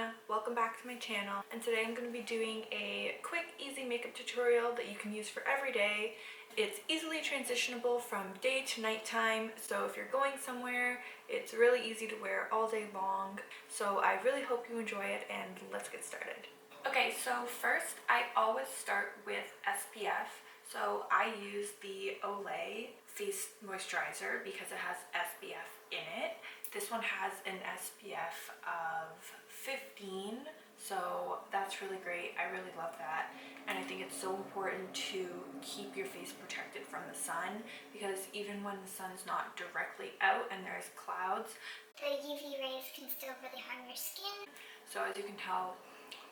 Anna, welcome back to my channel, and today I'm going to be doing a quick easy makeup tutorial that you can use for every day. It's easily transitionable from day to nighttime, so if you're going somewhere, it's really easy to wear all day long. So I really hope you enjoy it, and let's get started. Okay, so first I always start with SPF. So I use the Olay face moisturizer because it has SPF in it. This one has an SPF of 15, so that's really great. I really love that, and I think it's so important to keep your face protected from the sun, because even when the sun's not directly out and there's clouds, the UV rays can still really harm your skin. So as you can tell,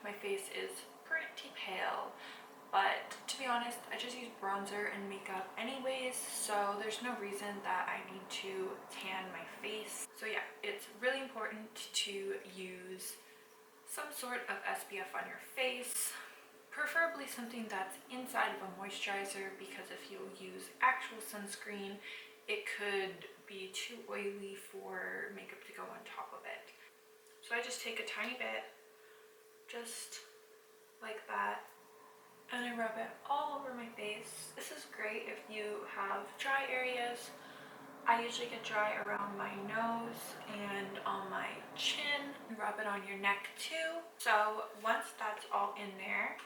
my face is pretty pale. But to be honest, I just use bronzer and makeup anyways, so there's no reason that I need to tan my face. So yeah, it's really important to use some sort of SPF on your face, preferably something that's inside of a moisturizer, because if you use actual sunscreen, it could be too oily for makeup to go on top of it. So I just take a tiny bit, just like that, and I rub it all over my face. This is great if you have dry areas. I usually get dry around my nose and on my chin. Rub it on your neck too. So once that's all in there,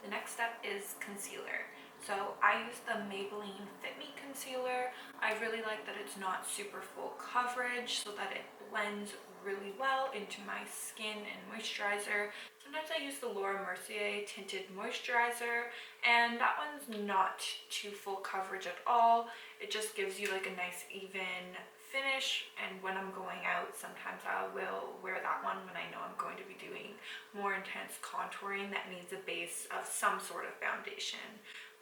the next step is concealer. So I use the Maybelline Fit Me concealer. I really like that it's not super full coverage, so that it blends really well into my skin and moisturizer. Sometimes I use the Laura Mercier tinted moisturizer, and that one's not too full coverage at all. It just gives you like a nice even finish, and when I'm going out, sometimes I will wear that one when I know I'm going to be doing more intense contouring that needs a base of some sort of foundation.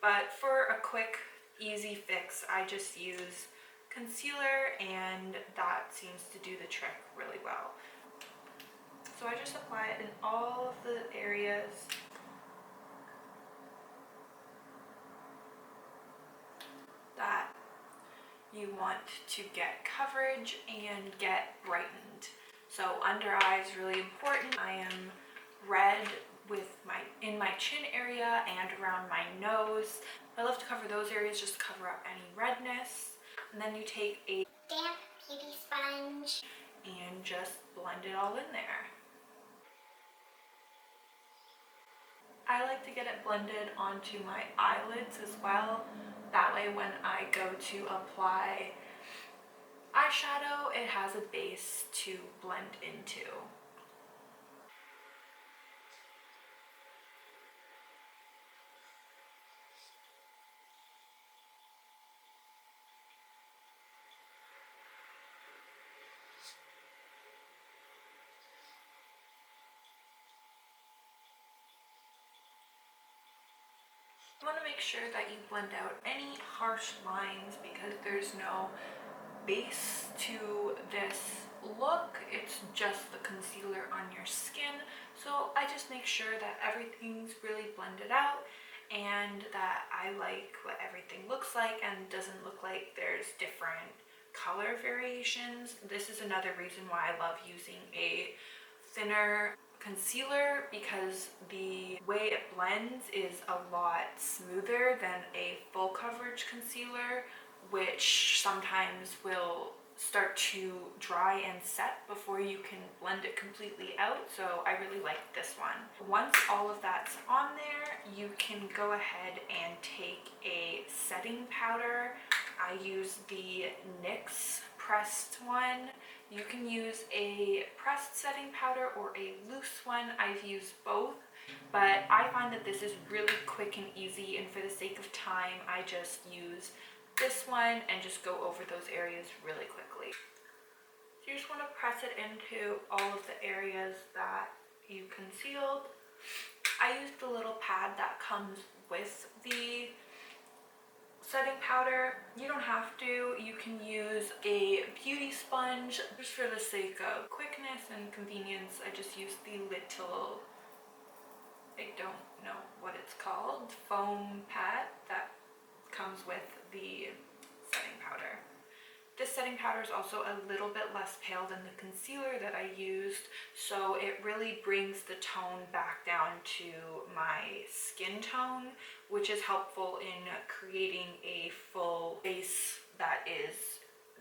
But for a quick, easy fix, I just use concealer, and that seems to do the trick really well. So I just apply it in all of the areas that you want to get coverage and get brightened. So under eye is really important. I am red with in my chin area and around my nose. I love to cover those areas just to cover up any redness. And then you take a damp beauty sponge and just blend it all in there. I like to get it blended onto my eyelids as well. That way when I go to apply eyeshadow, it has a base to blend into. You want to make sure that you blend out any harsh lines, because there's no base to this look. It's just the concealer on your skin. So I just make sure that everything's really blended out and that I like what everything looks like and doesn't look like there's different color variations. This is another reason why I love using a thinner concealer, because the way it blends is a lot smoother than a full coverage concealer, which sometimes will start to dry and set before you can blend it completely out. So I really like this one. Once all of that's on there, you can go ahead and take a setting powder. I use the NYX pressed one. You can use a pressed setting powder or a loose one. I've used both, but I find that this is really quick and easy, and for the sake of time, I just use this one and just go over those areas really quickly. So you just want to press it into all of the areas that you concealed. I use the little pad that comes with the setting powder. You don't have to. You can use a beauty sponge. Just for the sake of quickness and convenience, I just use the little, I don't know what it's called, foam pad that comes with the setting powder. This setting setting powder is also a little bit less pale than the concealer that I used, so it really brings the tone back down to my skin tone, which is helpful in creating a full face that is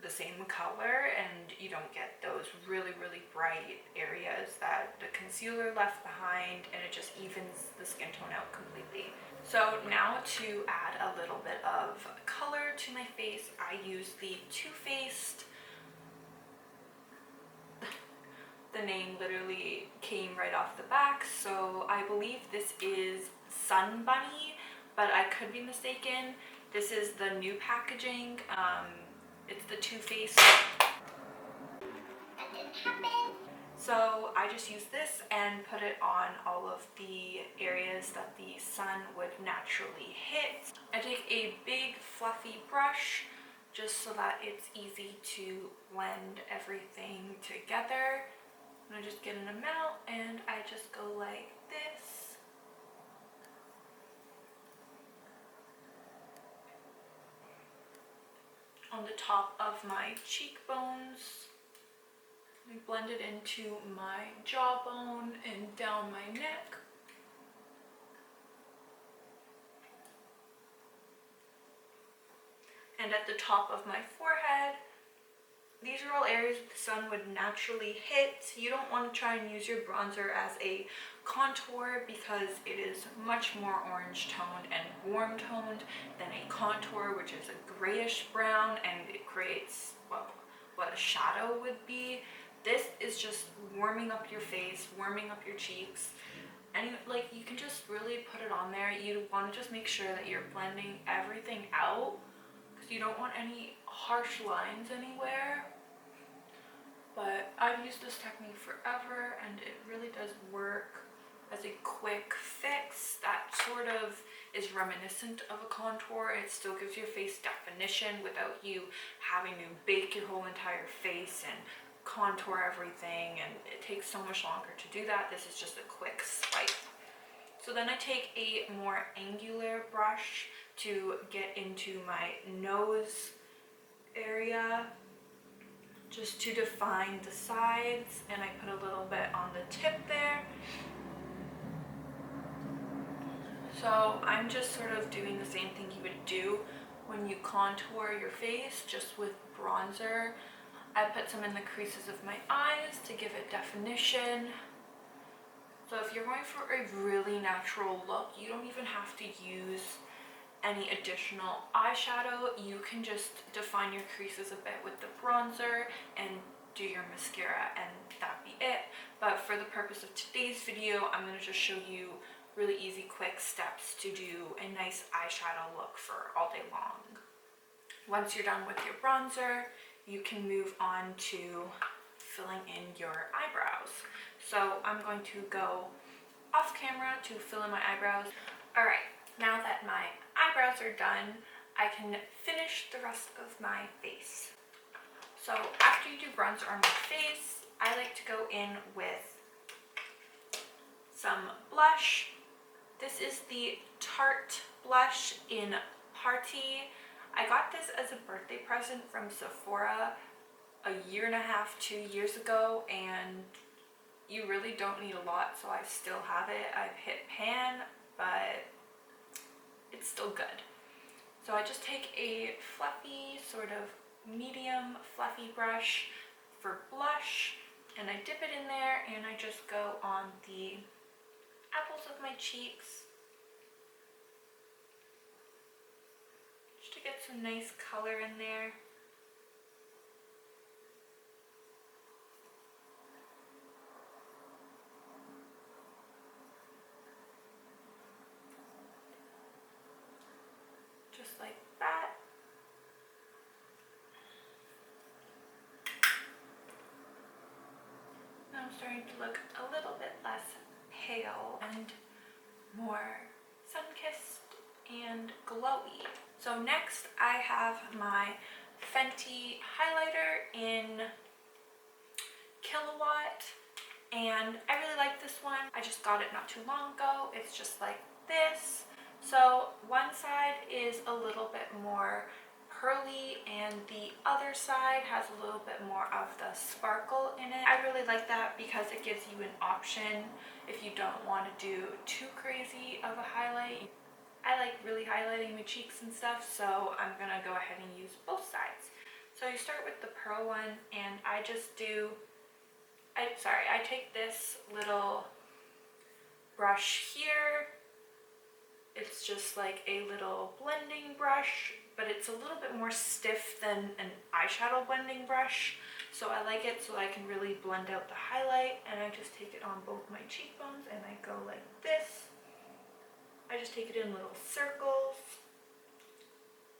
the same color, and you don't get those really bright areas that the concealer left behind, and it just evens the skin tone out completely. So now to add a little bit of color to my face, I use the Too Faced. The name literally came right off the back, so I believe this is Sun Bunny, but I could be mistaken. This is the new packaging. It's the Too Faced. That didn't happen. So I just use this and put it on all of the areas that the sun would naturally hit. I take a big fluffy brush just so that it's easy to blend everything together. And I just get an amount and I just go like this. On the top of my cheekbones. I blend it into my jawbone and down my neck. And at the top of my forehead. These are all areas the sun would naturally hit. You don't want to try and use your bronzer as a contour because it is much more orange toned and warm toned than a contour, which is a grayish brown, and it creates, well, what a shadow would be. This is just warming up your face, warming up your cheeks, and like you can just really put it on there. You want to just make sure that you're blending everything out because you don't want any harsh lines anywhere. But I've used this technique forever and it really does work as a quick fix that sort of is reminiscent of a contour. It still gives your face definition without you having to bake your whole entire face and contour everything, and it takes so much longer to do that. This is just a quick swipe. So then I take a more angular brush to get into my nose area just to define the sides, and I put a little bit on the tip there. So I'm just sort of doing the same thing you would do when you contour your face, just with bronzer. I put some in the creases of my eyes to give it definition. So if you're going for a really natural look, you don't even have to use any additional eyeshadow. You can just define your creases a bit with the bronzer and do your mascara, and that'd be it. But for the purpose of today's video, I'm going to just show you really easy, quick steps to do a nice eyeshadow look for all day long. Once you're done with your bronzer, you can move on to filling in your eyebrows. So I'm going to go off camera to fill in my eyebrows. All right, now that my eyebrows are done, I can finish the rest of my face. So after you do bronzer on my face, I like to go in with some blush. This is the Tarte blush in Party. I got this as a birthday present from Sephora a year and a half, 2 years ago, and you really don't need a lot, so I still have it. I've hit pan, but it's still good. So I just take a fluffy, sort of medium fluffy brush for blush, and I dip it in there, and I just go on the apples of my cheeks just to get some nice color in there. Just like that. Now I'm starting to look a little bit less pale and more sun-kissed and glowy. So next I have my Fenty highlighter in Kilowatt, and I really like this one. I just got it not too long ago. It's just like this. So one side is a little bit more pearly and the other side has a little bit more of the sparkle in it. I really like that because it gives you an option if you don't want to do too crazy of a highlight. I like really highlighting my cheeks and stuff, so I'm gonna go ahead and use both sides. So you start with the pearl one, and I just do, I take this little brush here. It's just like a little blending brush, but it's a little bit more stiff than an eyeshadow blending brush. So I like it so I can really blend out the highlight, and I just take it on both my cheekbones and I go like this. I just take it in little circles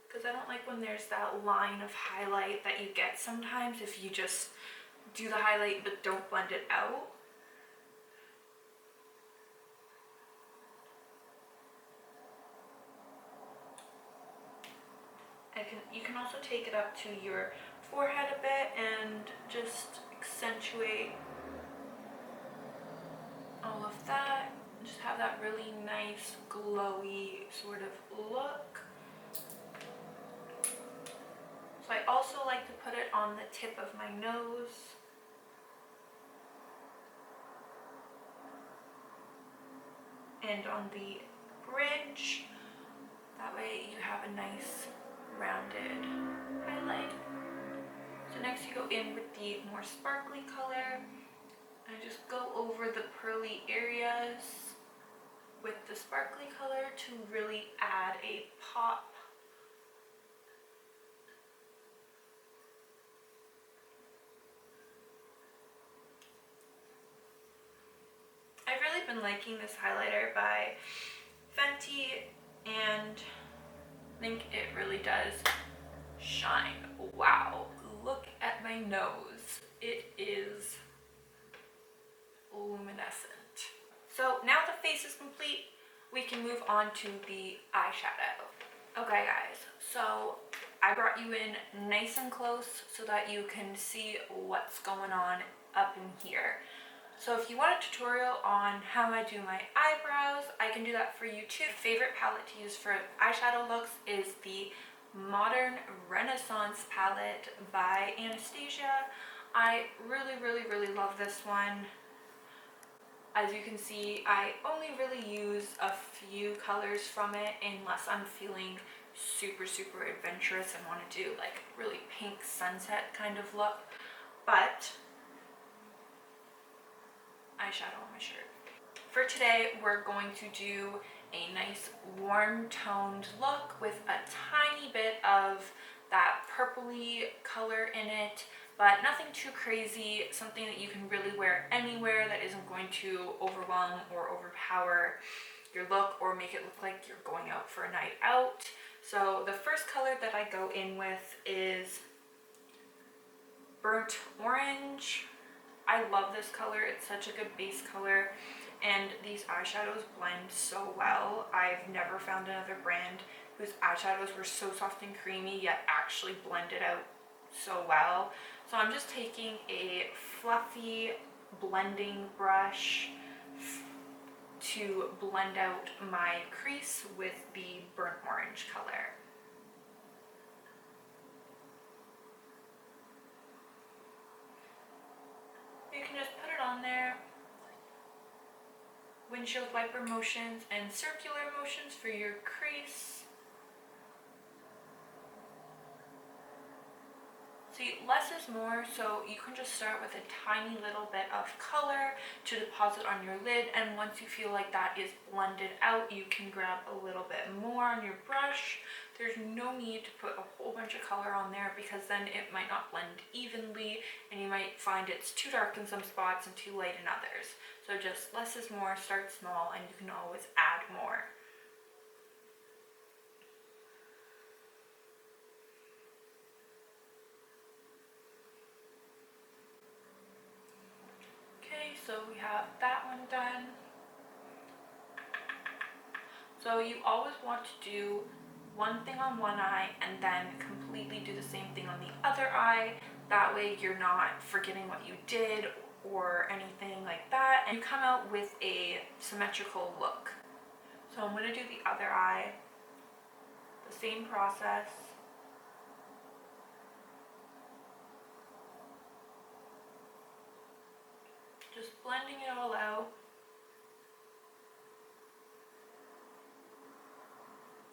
because I don't like when there's that line of highlight that you get sometimes if you just do the highlight but don't blend it out. You can also take it up to your forehead a bit and just accentuate all of that. Just have that really nice glowy sort of look. So I also like to put it on the tip of my nose. And on the bridge. That way you have a nice rounded highlight. So next you go in with the more sparkly color. And just go over the pearly areas with the sparkly color to really add a pop. I've really been liking this highlighter by Fenty, and I think it really does shine. Wow, look at my nose. It is luminescent. So now the face is complete, we can move on to the eyeshadow. Okay guys, so I brought you in nice and close so that you can see what's going on up in here. So if you want a tutorial on how I do my eyebrows, I can do that for you too. Favorite palette to use for eyeshadow looks is the Modern Renaissance palette by Anastasia. I really love this one. As you can see, I only really use a few colors from it unless I'm feeling super adventurous and want to do like really pink sunset kind of look. But eyeshadow on my shirt. For today, we're going to do a nice warm toned look with a tiny bit of that purpley color in it, but nothing too crazy, something that you can really wear anywhere that isn't going to overwhelm or overpower your look or make it look like you're going out for a night out. So the first color that I go in with is Burnt Orange. I love this color, it's such a good base color, and these eyeshadows blend so well. I've never found another brand whose eyeshadows were so soft and creamy yet actually blended out so well. So I'm just taking a fluffy blending brush to blend out my crease with the burnt orange color. You can just put it on there. Windshield wiper motions and circular motions for your crease. See, less is more, so you can just start with a tiny little bit of color to deposit on your lid, and once you feel like that is blended out, you can grab a little bit more on your brush. There's no need to put a whole bunch of color on there because then it might not blend evenly and you might find it's too dark in some spots and too light in others. So just less is more, start small, and you can always add more. So we have that one done. So you always want to do one thing on one eye and then completely do the same thing on the other eye. That way you're not forgetting what you did or anything like that, and you come out with a symmetrical look. So I'm going to do the other eye, the same process. blending it all out.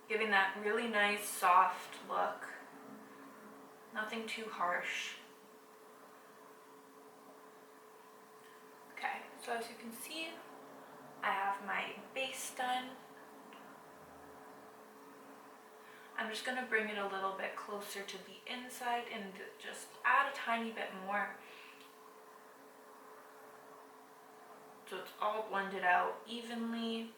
Giving that really nice soft look. Nothing too harsh. Okay, so as you can see, I have my base done. I'm just going to bring it a little bit closer to the inside and just add a tiny bit more. So it's all blended out evenly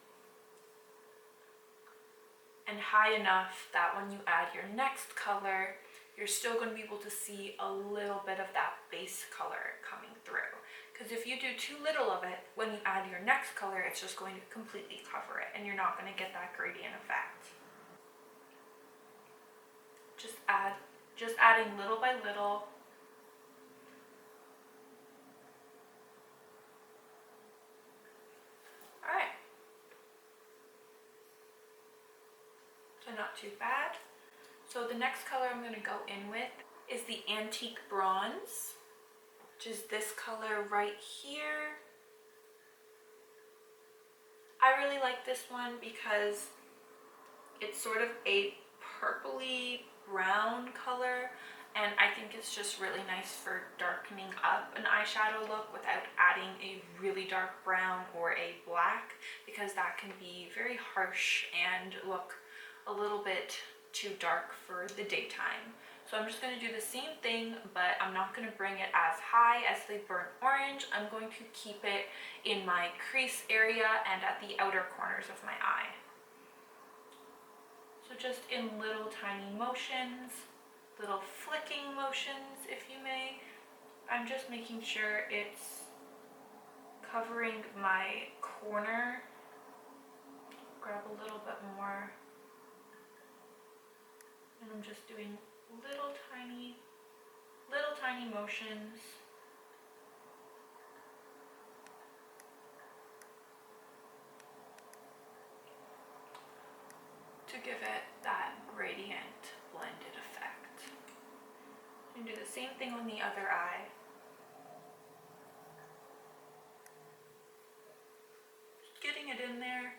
and high enough that when you add your next color, you're still going to be able to see a little bit of that base color coming through. Because if you do too little of it, when you add your next color, it's just going to completely cover it and you're not going to get that gradient effect. Just adding little by little. Alright. So not too bad. So the next color I'm going to go in with is the Antique Bronze, which is this color right here. I really like this one because it's sort of a purpley brown color, and I think it's just really nice for darkening up an eyeshadow look without adding a really dark brown or a black, because that can be very harsh and look a little bit too dark for the daytime. So I'm just going to do the same thing, but I'm not going to bring it as high as the burnt orange. I'm going to keep it in my crease area and at the outer corners of my eye. So just in little tiny motions, little flicking motions, if you may. I'm just making sure it's covering my corner. Grab a little bit more. And I'm just doing little tiny motions. To give it that gradient blended effect. And do the same thing on the other eye. Just getting it in there.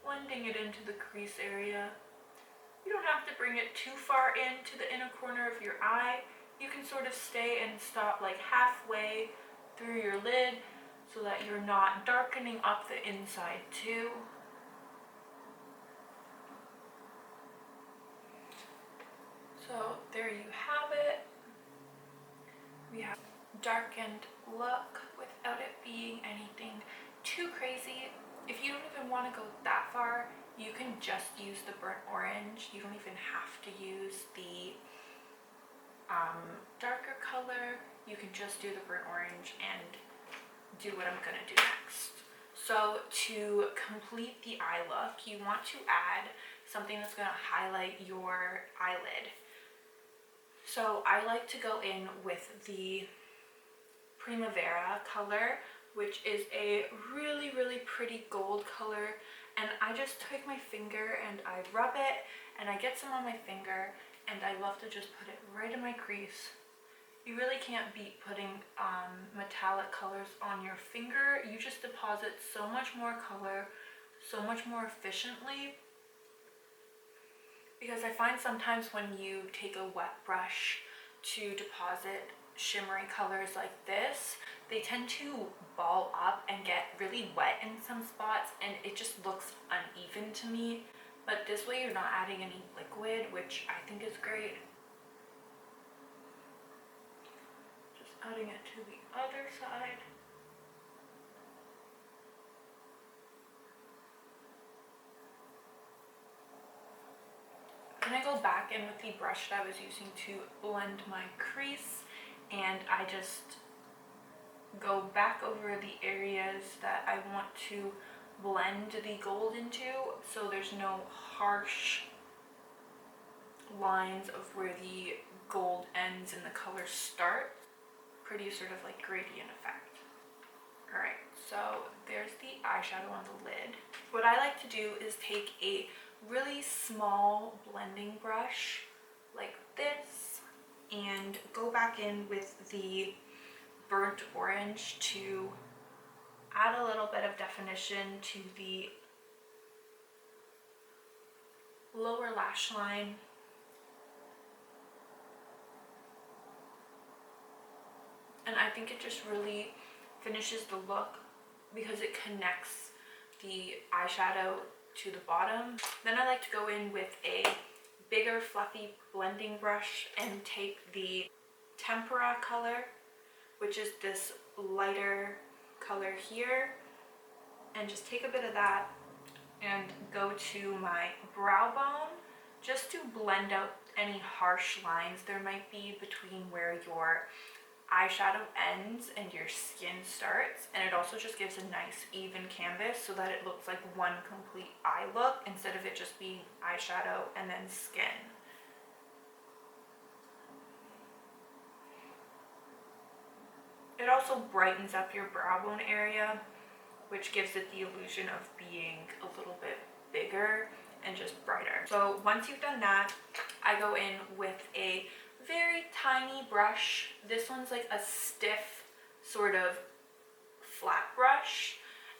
Blending it into the crease area. You don't have to bring it too far into the inner corner of your eye. You can sort of stay and stop like halfway through your lid so that you're not darkening up the inside too. So there you have it. We have a darkened look without it being anything too crazy. If you don't even want to go that far, you can just use the burnt orange. You don't even have to use the darker color. You can just do the burnt orange and do what I'm going to do next. So to complete the eye look, you want to add something that's going to highlight your eyelid. So I like to go in with the Primavera color, which is a really pretty gold color, and I just take my finger and I rub it and I get some on my finger, and I love to just put it right in my crease. You really can't beat putting metallic colors on your finger. You just deposit so much more color so much more efficiently, because I find sometimes when you take a wet brush to deposit shimmery colors like this, they tend to ball up and get really wet in some spots, and it just looks uneven to me. But this way you're not adding any liquid, which I think is great. Just adding it to the other side. And I go back in with the brush that I was using to blend my crease, and I just go back over the areas that I want to blend the gold into, so there's no harsh lines of where the gold ends and the color starts. Pretty sort of like gradient effect. Alright, so there's the eyeshadow on the lid. What I like to do is take a really small blending brush like this, and go back in with the burnt orange to add a little bit of definition to the lower lash line. And I think it just really finishes the look because it connects the eyeshadow to the bottom. Then I like to go in with a bigger fluffy blending brush and take the tempera color, which is this lighter color here, and just take a bit of that and go to my brow bone just to blend out any harsh lines there might be between where your eyeshadow ends and your skin starts. And it also just gives a nice even canvas so that it looks like one complete eye look instead of it just being eyeshadow and then skin. It also brightens up your brow bone area, which gives it the illusion of being a little bit bigger and just brighter. So once you've done that, I go in with a very tiny brush. This one's like a stiff sort of flat brush,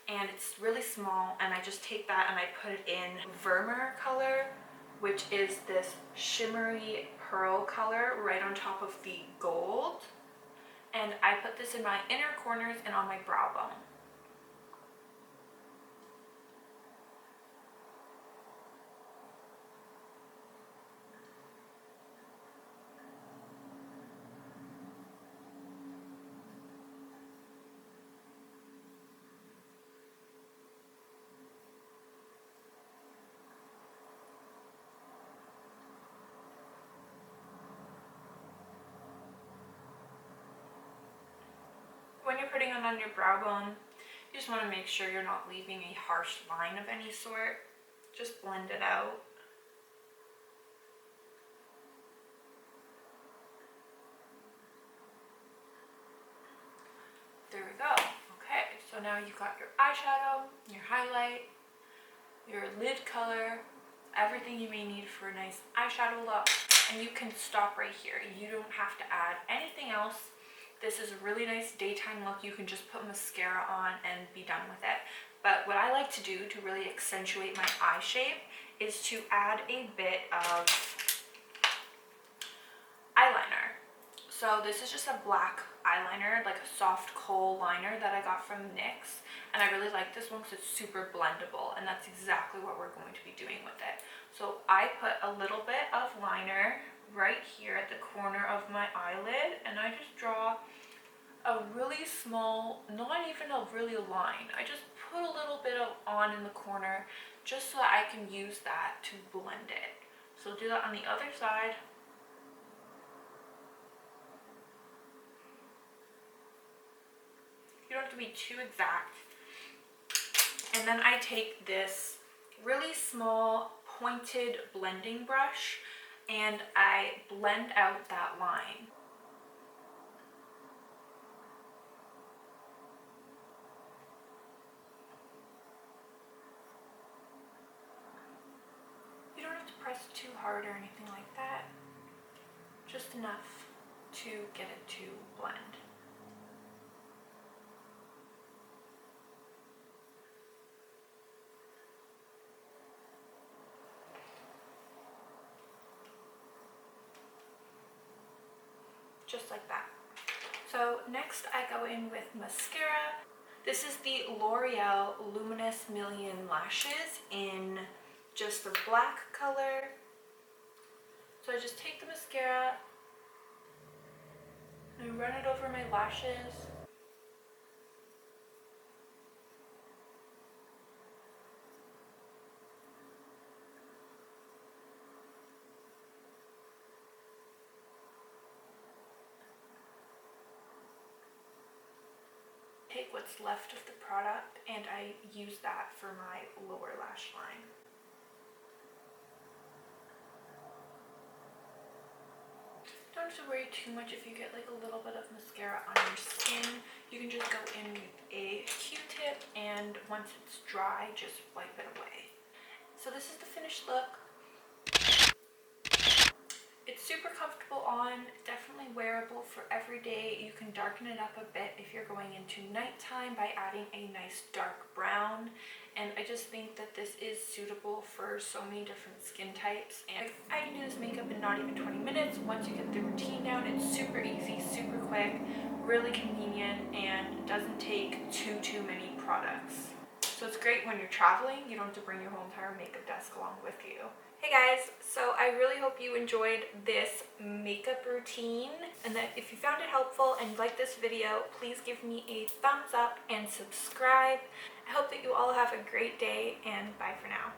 and it's really small, and I just take that and I put it in Vermeer color, which is this shimmery pearl color right on top of the gold. And I put this in my inner corners and on my brow bone. When you're putting it on your brow bone, you just want to make sure you're not leaving a harsh line of any sort. Just blend it out. There we go. Okay, so now you've got your eyeshadow, your highlight, your lid color, everything you may need for a nice eyeshadow look, and you can stop right here. You don't have to add anything else. This is a really nice daytime look. You can just put mascara on and be done with it. But what I like to do to really accentuate my eye shape is to add a bit of eyeliner. So this is just a black eyeliner, like a soft kohl liner that I got from NYX. And I really like this one because it's super blendable, and that's exactly what we're going to be doing with it. So I put a little bit of liner right here at the corner of my eyelid, and I just draw a really small, not even a really line. I just put a little bit of on in the corner just so that I can use that to blend it. So do that on the other side. You don't have to be too exact. And then I take this really small pointed blending brush and I blend out that line. You don't have to press too hard or anything like that. Just enough to get it to blend. Just like that. So next I go in with mascara. This is the L'Oreal Luminous Million Lashes in just the black color. So I just take the mascara and I run it over my lashes. Take what's left of the product and I use that for my lower lash line. Don't have to worry too much if you get like a little bit of mascara on your skin. You can just go in with a Q-tip and once it's dry, just wipe it away. So this is the finished look. It's super comfortable on, definitely wearable for every day. You can darken it up a bit if you're going into nighttime by adding a nice dark brown. And I just think that this is suitable for so many different skin types. And I can do this makeup in not even 20 minutes. Once you get the routine down, it's super easy, super quick, really convenient, and doesn't take too many products. So it's great when you're traveling. You don't have to bring your whole entire makeup desk along with you. Hey guys, so I really hope you enjoyed this makeup routine, and that if you found it helpful and liked this video, please give me a thumbs up and subscribe. I hope that you all have a great day, and bye for now.